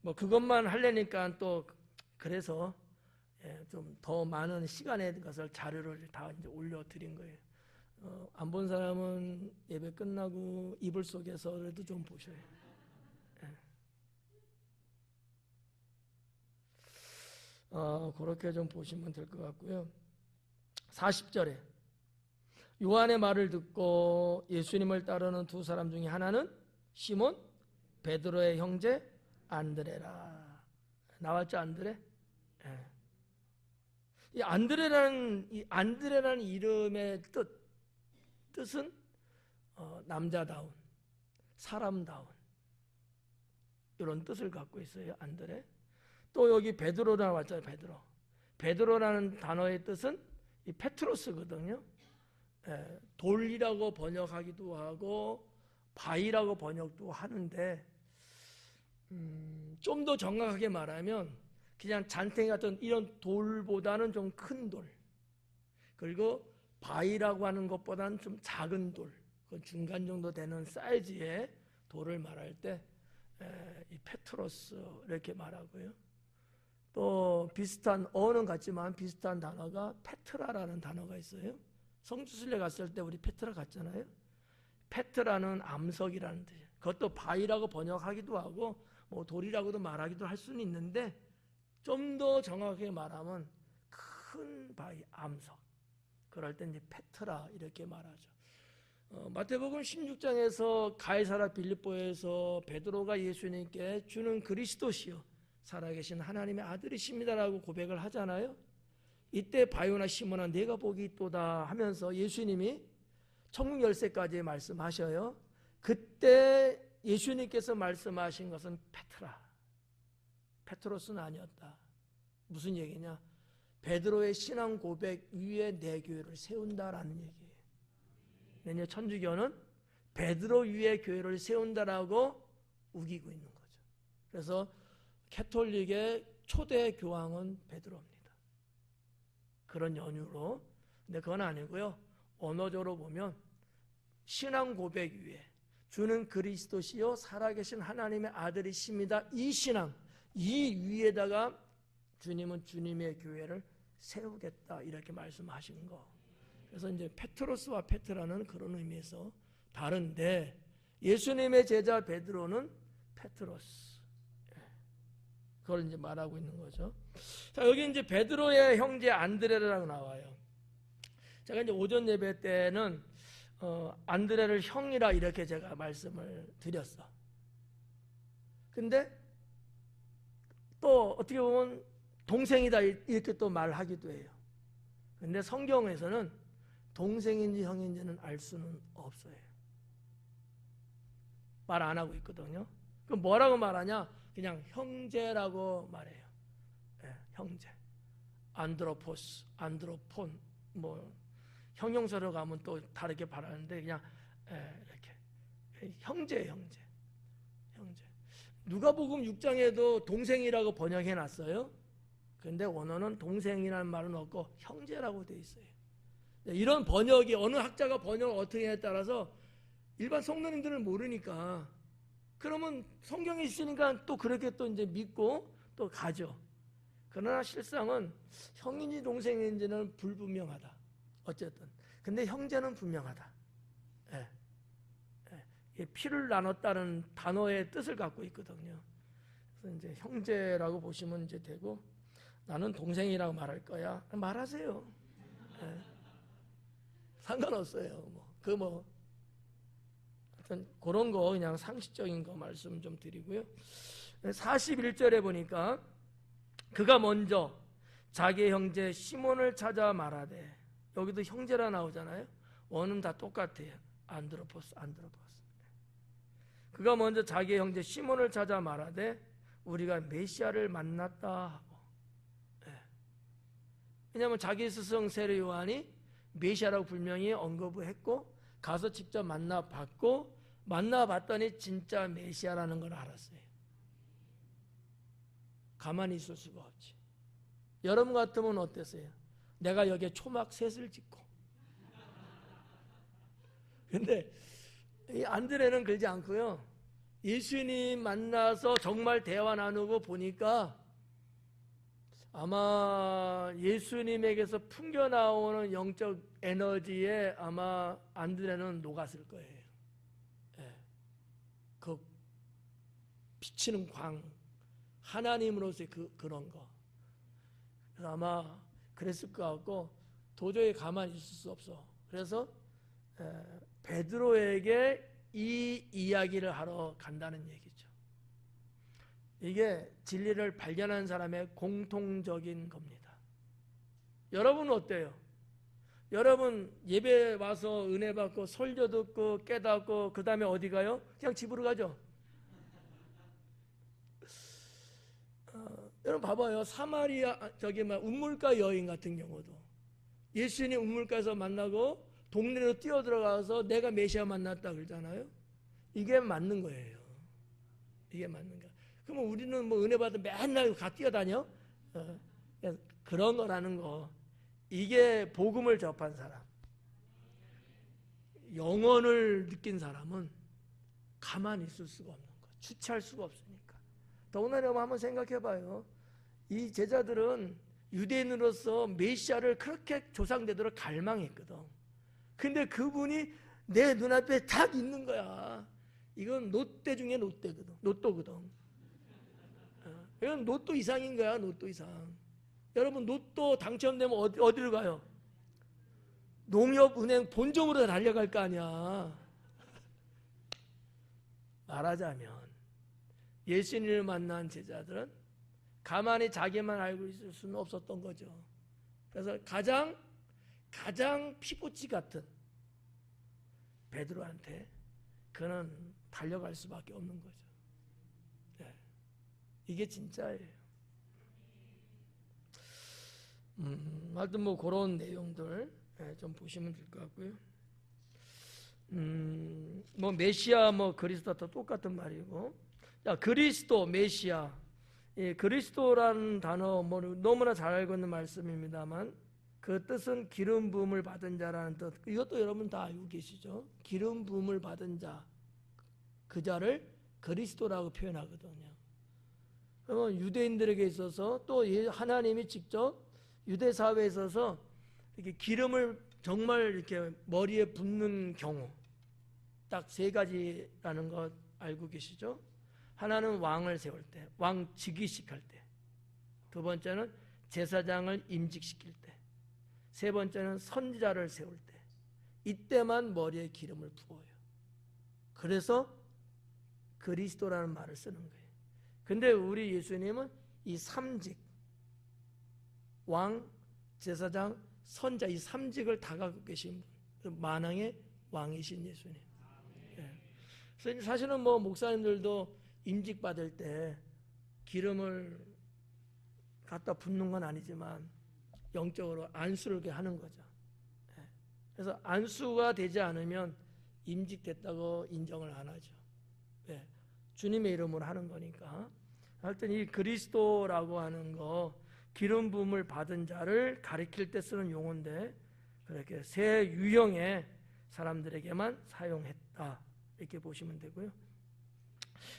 뭐 그것만 하려니까 또 그래서 좀 더 많은 시간의 것을 자료를 다 이제 올려드린 거예요. 안 본 사람은 예배 끝나고 이불 속에서라도 좀 보셔요. 그렇게 좀 보시면 될 것 같고요. 40절에 요한의 말을 듣고 예수님을 따르는 두 사람 중에 하나는 시몬 베드로의 형제 안드레라. 나왔죠, 안드레? 이 안드레라는 이름의 뜻은 남자다운, 사람다운, 이런 뜻을 갖고 있어요. 안드레. 또 여기 베드로라 나왔잖아요. 베드로. 베드로라는 단어의 뜻은 이 페트로스거든요. 돌이라고 번역하기도 하고 바위라고 번역도 하는데 좀 더 정확하게 말하면 그냥 잔탱이 같은 이런 돌보다는 좀 큰 돌, 그리고 바위라고 하는 것보다는 좀 작은 돌, 그 중간 정도 되는 사이즈의 돌을 말할 때 이 페트로스 이렇게 말하고요. 또 비슷한 어는 같지만 비슷한 단어가 페트라라는 단어가 있어요. 성지순례 갔을 때 우리 페트라 갔잖아요. 페트라는 암석이라는 뜻이에요. 그것도 바위라고 번역하기도 하고 뭐 돌이라고도 말하기도 할 수는 있는데 좀 더 정확하게 말하면 큰 바위, 암석. 그럴 때 이제 페트라 이렇게 말하죠. 마태복음 16장에서 가이사랴 빌립보에서 베드로가 예수님께 주는 그리스도시요 살아계신 하나님의 아들이십니다라고 고백을 하잖아요. 이때 바요나 시몬아 내가 복이 있도다 하면서 예수님이 천국 열쇠까지 말씀하셔요. 그때 예수님께서 말씀하신 것은 페트라, 페트로스는 아니었다. 무슨 얘기냐? 베드로의 신앙 고백 위에 내 교회를 세운다라는 얘기예요. 내년 천주교는 베드로 위에 교회를 세운다라고 우기고 있는 거죠. 그래서 캐톨릭의 초대 교황은 베드로입니다. 그런 연유로. 근데 그건 아니고요. 언어적으로 보면 신앙 고백 위에 주는 그리스도시요 살아계신 하나님의 아들이십니다. 이 신앙, 이 위에다가 주님은 주님의 교회를 세우겠다 이렇게 말씀하신 거. 그래서 이제 페트로스와 페트라는 그런 의미에서 다른데 예수님의 제자 베드로는 페트로스. 그걸 이제 말하고 있는 거죠. 자, 여기 이제 베드로의 형제 안드레라고 나와요. 제가 이제 오전 예배 때는 안드레를 형이라 이렇게 제가 말씀을 드렸어. 근데 또 어떻게 보면 동생이다 이렇게 또 말하기도 해요. 근데 성경에서는 동생인지 형인지는 알 수는 없어요. 말 안 하고 있거든요. 그럼 뭐라고 말하냐? 그냥 형제라고 말해요. 형제. 안드로포스, 안드로폰, 뭐 형용사로 가면 또 다르게 말하는데 그냥 이렇게 형제. 누가복음 6장에도 동생이라고 번역해 놨어요. 그런데 원어는 동생이라는 말은 없고 형제라고 돼 있어요. 이런 번역이 어느 학자가 번역을 어떻게 했냐에 따라서 일반 성도님들은 모르니까 그러면 성경에 있으니까 또 그렇게 또 이제 믿고 또 가죠. 그러나 실상은 형인지 동생인지는 불분명하다. 어쨌든 근데 형제는 분명하다. 피를 나눴다는 단어의 뜻을 갖고 있거든요. 그래서 이제 형제라고 보시면 이제 되고 나는 동생이라고 말할 거야. 말하세요. 상관없어요. 하여튼 그런 거 그냥 상식적인 거 말씀 좀 드리고요. 41절에 보니까 그가 먼저 자기 형제 시몬을 찾아 말하되, 여기도 형제라 나오잖아요. 원은 다 똑같아요. 안드로포스. 그가 먼저 자기 형제 시몬을 찾아 말하되 우리가 메시아를 만났다 하고. 왜냐하면 자기 스승 세례 요한이 메시아라고 분명히 언급을 했고 가서 직접 만나봤더니 진짜 메시아라는 걸 알았어요. 가만히 있을 수가 없지. 여러분 같으면 어땠어요? 내가 여기에 초막 셋을 짓고. 근데 이 안드레는 그러지 않고요. 예수님 만나서 정말 대화 나누고 보니까 아마 예수님에게서 풍겨나오는 영적 에너지에 아마 안드레는 녹았을 거예요. 그 비치는 광, 하나님으로서의 그런 거. 그래서 아마 그랬을 것 같고 도저히 가만히 있을 수 없어. 그래서 베드로에게 이 이야기를 하러 간다는 얘기죠. 이게 진리를 발견한 사람의 공통적인 겁니다. 여러분은 어때요? 여러분 예배 와서 은혜 받고 설교 듣고 깨닫고 그 다음에 어디 가요? 그냥 집으로 가죠. 여러분 봐봐요. 사마리아 운물가 여인 같은 경우도 예수님 운물가에서 만나고 동네로 뛰어들어가서 내가 메시아 만났다 그러잖아요. 이게 맞는 거예요. 이게 맞는 거야. 그러면 우리는 뭐 은혜 받아 맨날 가 뛰어다녀? 그런 거라는 거. 이게 복음을 접한 사람, 영혼을 느낀 사람은 가만히 있을 수가 없는 거야. 주체할 수가 없으니까. 더군다나 한번 생각해봐요. 이 제자들은 유대인으로서 메시아를 그렇게 조상대대로 갈망했거든. 근데 그분이 내 눈앞에 딱 있는 거야. 이건 노떼 중에 노떼거든. 노또거든. 이건 노또 이상인 거야. 노또 이상. 여러분 노또 당첨되면 어디로 가요? 농협은행 본점으로 달려갈 거 아니야. 말하자면 예수님을 만난 제자들은 가만히 자기만 알고 있을 수는 없었던 거죠. 그래서 가장 피부치 같은 베드로한테 그는 달려갈 수밖에 없는 거죠. 네. 이게 진짜예요. 하여튼 뭐 그런 내용들 좀 보시면 될 것 같고요. 뭐 메시아 뭐 그리스도 다 똑같은 말이고, 자 그리스도 메시아, 그리스도라는 단어 뭐 너무나 잘 알고 있는 말씀입니다만 그 뜻은 기름 부음을 받은 자라는 뜻. 이것도 여러분 다 알고 계시죠? 기름 부음을 받은 자, 그 자를 그리스도라고 표현하거든요. 그러면 유대인들에게 있어서 또 하나님이 직접 유대 사회에 있어서 이렇게 기름을 정말 이렇게 머리에 붓는 경우 딱 세 가지라는 거 알고 계시죠? 하나는 왕을 세울 때, 왕 즉위식할 때. 두 번째는 제사장을 임직시킬 때. 세 번째는 선지자를 세울 때. 이때만 머리에 기름을 부어요. 그래서 그리스도라는 말을 쓰는 거예요. 근데 우리 예수님은 이 삼직, 왕, 제사장, 선자, 이 삼직을 다 갖고 계신 분, 만왕의 왕이신 예수님. 그래서 사실은 뭐 목사님들도 임직 받을 때 기름을 갖다 붓는 건 아니지만 영적으로 안수를 이렇게 하는 거죠. 그래서 안수가 되지 않으면 임직됐다고 인정을 안 하죠. 주님의 이름으로 하는 거니까. 하여튼 이 그리스도라고 하는 거 기름 부음을 받은 자를 가리킬 때 쓰는 용어인데 그렇게 세 유형의 사람들에게만 사용했다 이렇게 보시면 되고요.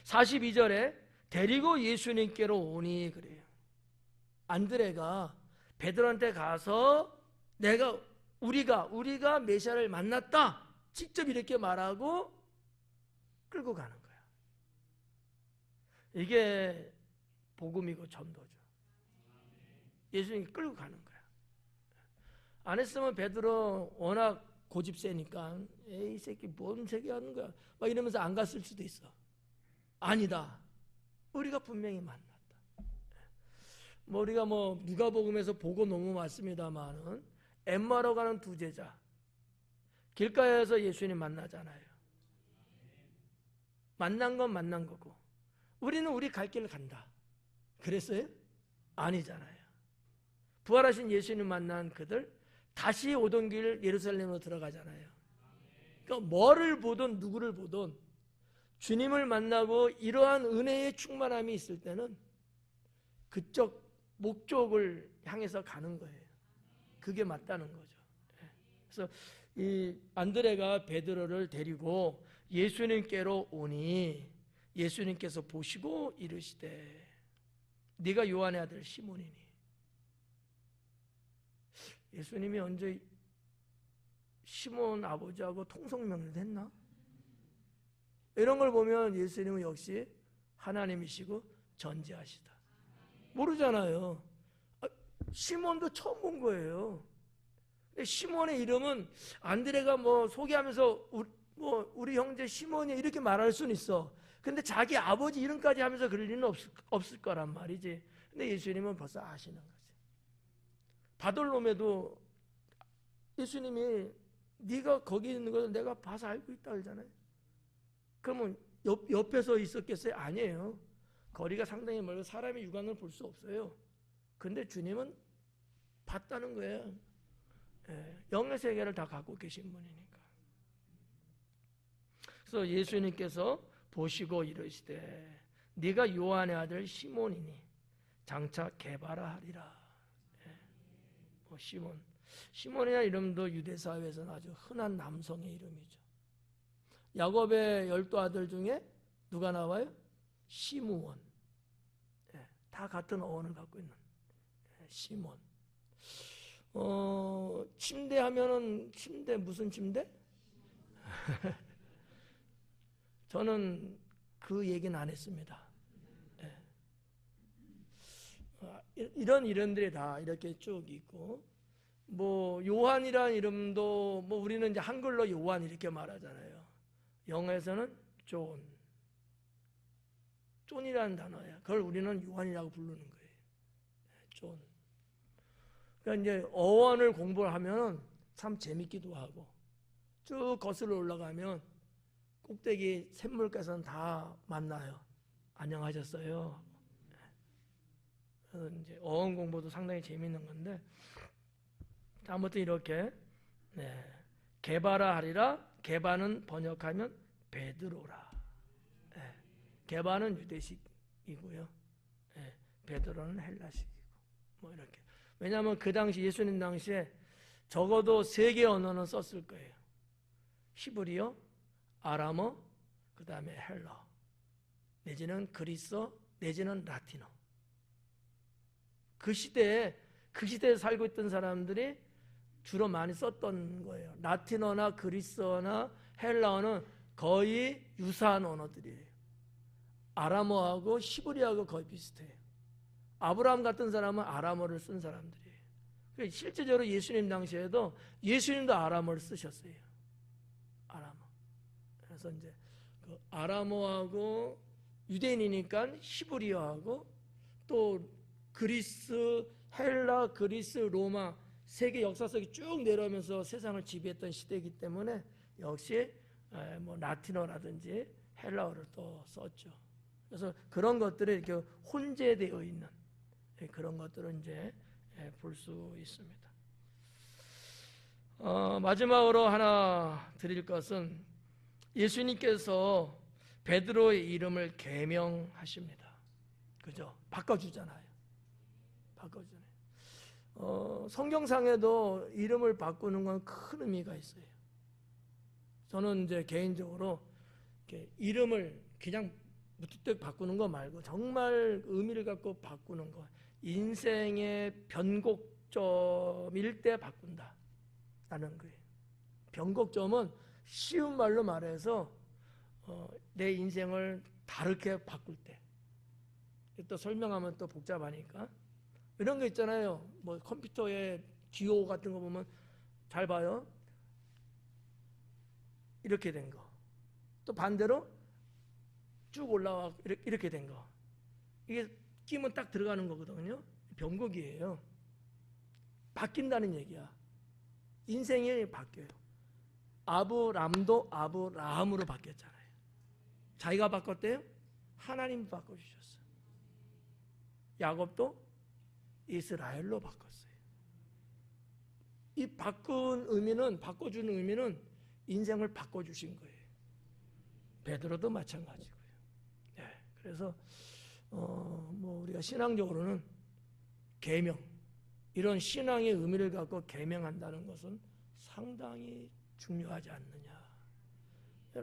42절에 데리고 예수님께로 오니 그래요. 안드레가 베드로한테 가서 우리가 메시아를 만났다 직접 이렇게 말하고 끌고 가는 거야. 이게 복음이고 전도죠. 예수님이 끌고 가는 거야. 안 했으면 베드로 워낙 고집 세니까 에이 새끼 뭔 새끼 하는 거야 막 이러면서 안 갔을 수도 있어. 아니다. 우리가 분명히 만났다. 뭐 우리가 뭐 누가복음에서 보고 너무 많습니다만은 엠마로 가는 두 제자 길가에서 예수님 만나잖아요. 만난 건 만난 거고 우리는 우리 갈 길을 간다. 그랬어요? 아니잖아요. 부활하신 예수님 만난 그들 다시 오던 길 예루살렘으로 들어가잖아요. 그러니까 뭐를 보든 누구를 보든 주님을 만나고 이러한 은혜의 충만함이 있을 때는 그쪽 목적을 향해서 가는 거예요. 그게 맞다는 거죠. 그래서 이 안드레가 베드로를 데리고 예수님께로 오니 예수님께서 보시고 이르시되 네가 요한의 아들 시몬이니. 예수님이 언제 시몬 아버지하고 통성명리를 했나? 이런 걸 보면 예수님은 역시 하나님이시고 전지하시다. 모르잖아요. 시몬도 처음 본 거예요. 시몬의 이름은 안드레가 뭐 소개하면서 우리 형제 시몬이 이렇게 말할 수는 있어. 근데 자기 아버지 이름까지 하면서 그럴 리는 없을 거란 말이지. 근데 예수님은 벌써 아시는 거지. 바돌로메도 예수님이 네가 거기 있는 걸 내가 봐서 알고 있다 그러잖아요. 그러면 옆에서 있었겠어요? 아니에요. 거리가 상당히 멀고 사람의 육안으로 볼 수 없어요. 근데 주님은 봤다는 거예요. 영의 세계를 다 갖고 계신 분이니까. 그래서 예수님께서 보시고 이르시되 네가 요한의 아들 시몬이니 장차 게바라 하리라. 시몬이라는 이름도 유대 사회에서는 아주 흔한 남성의 이름이죠. 야곱의 12 아들 중에 누가 나와요? 시므온. 다 같은 어원을 갖고 있는 시몬. 침대 하면은 침대 무슨 침대? 저는 그 얘기는 안 했습니다. 이런 이름들이 다 이렇게 쭉 있고, 뭐 요한이라는 이름도 뭐 우리는 이제 한글로 요한 이렇게 말하잖아요. 영어에서는 존이라는 단어예요. 그걸 우리는 요한이라고 부르는 거예요. 존. 그러니까 이제 어원을 공부를 하면 참 재밌기도 하고, 쭉 거슬러 올라가면 꼭대기 샘물가에서는 다 만나요. 안녕하셨어요. 그래서 이제 어원 공부도 상당히 재밌는 건데, 아무튼 이렇게 게바라 하리라. 게바는 번역하면 베드로라. 게바는 유대식이고요. 베드로는 헬라식이고, 뭐 이렇게. 왜냐하면 그 당시 예수님 당시에 적어도 3개의 언어는 썼을 거예요. 히브리어, 아람어, 그 다음에 헬라, 내지는 그리스어, 내지는 라틴어. 그 시대에 살고 있던 사람들이 주로 많이 썼던 거예요. 라틴어나 그리스어나 헬라어는 거의 유사한 언어들이에요. 아람어하고 히브리어하고 거의 비슷해요. 아브라함 같은 사람은 아람어를 쓴 사람들이에요. 그러니까 실제적으로 예수님 당시에도 예수님도 아람어를 쓰셨어요. 아람어. 그래서 이제 그 아람어하고 유대인이니까 히브리어하고 또 그리스, 헬라, 그리스, 로마 세계 역사석이 쭉 내려오면서 세상을 지배했던 시대이기 때문에 역시 뭐 라틴어라든지 헬라어를 또 썼죠. 그래서 그런 것들이 이렇게 혼재되어 있는 그런 것들을 이제 볼 수 있습니다. 마지막으로 하나 드릴 것은 예수님께서 베드로의 이름을 계명하십니다. 그죠? 바꿔주잖아요. 성경상에도 이름을 바꾸는 건 큰 의미가 있어요. 저는 이제 개인적으로 이름을 그냥 무턱대고 바꾸는 거 말고 정말 의미를 갖고 바꾸는 거, 인생의 변곡점일 때 바꾼다라는 거예요. 변곡점은 쉬운 말로 말해서 내 인생을 다르게 바꿀 때. 또 설명하면 또 복잡하니까. 이런 거 있잖아요. 뭐 컴퓨터에 기호 같은 거 보면 잘 봐요. 이렇게 된 거. 또 반대로 쭉 올라와 이렇게 된 거. 이게 끼면 딱 들어가는 거거든요. 변곡이에요. 바뀐다는 얘기야. 인생이 바뀌어요. 아브람도 아브라함으로 바뀌었잖아요. 자기가 바꿨대요? 하나님이 바꿔주셨어요. 야곱도 이스라엘로 바꿨어요. 이 바꿔주는 의미는 인생을 바꿔주신 거예요. 베드로도 마찬가지고요. 그래서 뭐 우리가 신앙적으로는 계명, 이런 신앙의 의미를 갖고 계명한다는 것은 상당히 중요하지 않느냐.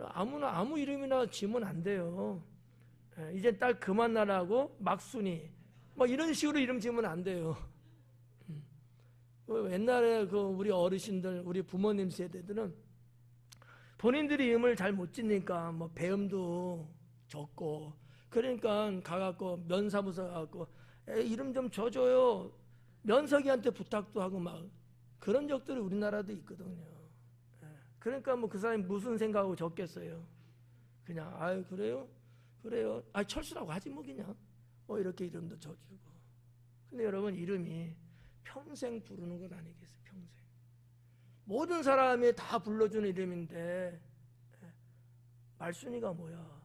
아무나 아무 이름이나 지으면 안 돼요. 이제 딸 그만 나라고 막순이 뭐 이런 식으로 이름 지으면 안 돼요. 옛날에 그 우리 어르신들, 우리 부모님 세대들은 본인들이 이름을 잘 못 짓니까 뭐 배음도 적고, 그러니까 가갖고 면사무소 가갖고 이름 좀 줘줘요. 면석이한테 부탁도 하고 막 그런 적들이 우리나라도 있거든요. 그러니까 뭐 그 사람이 무슨 생각하고 적겠어요. 그냥 아유 그래요? 아 철수라고 하지 뭐 그냥 이렇게 이름도 줘주고. 근데 여러분 이름이 평생 부르는 것 아니겠어요? 평생. 모든 사람이 다 불러주는 이름인데 말순이가 뭐야?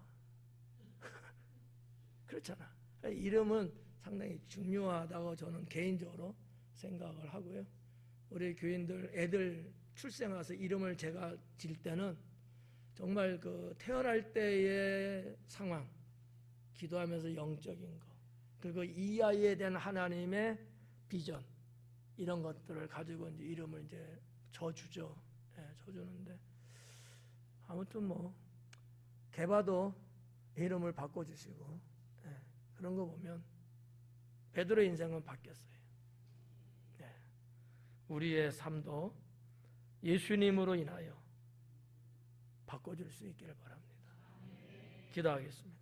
그렇잖아. 이름은 상당히 중요하다고 저는 개인적으로 생각을 하고요. 우리 교인들 애들 출생해서 이름을 제가 질 때는 정말 그 태어날 때의 상황, 기도하면서 영적인 거, 그리고 이 아이에 대한 하나님의 비전, 이런 것들을 가지고 이제 이름을 이제 져주죠. 져주는데 아무튼 뭐 개바도 이름을 바꿔주시고 그런 거 보면 베드로의 인생은 바뀌었어요. 우리의 삶도 예수님으로 인하여 바꿔줄 수 있기를 바랍니다. 기도하겠습니다.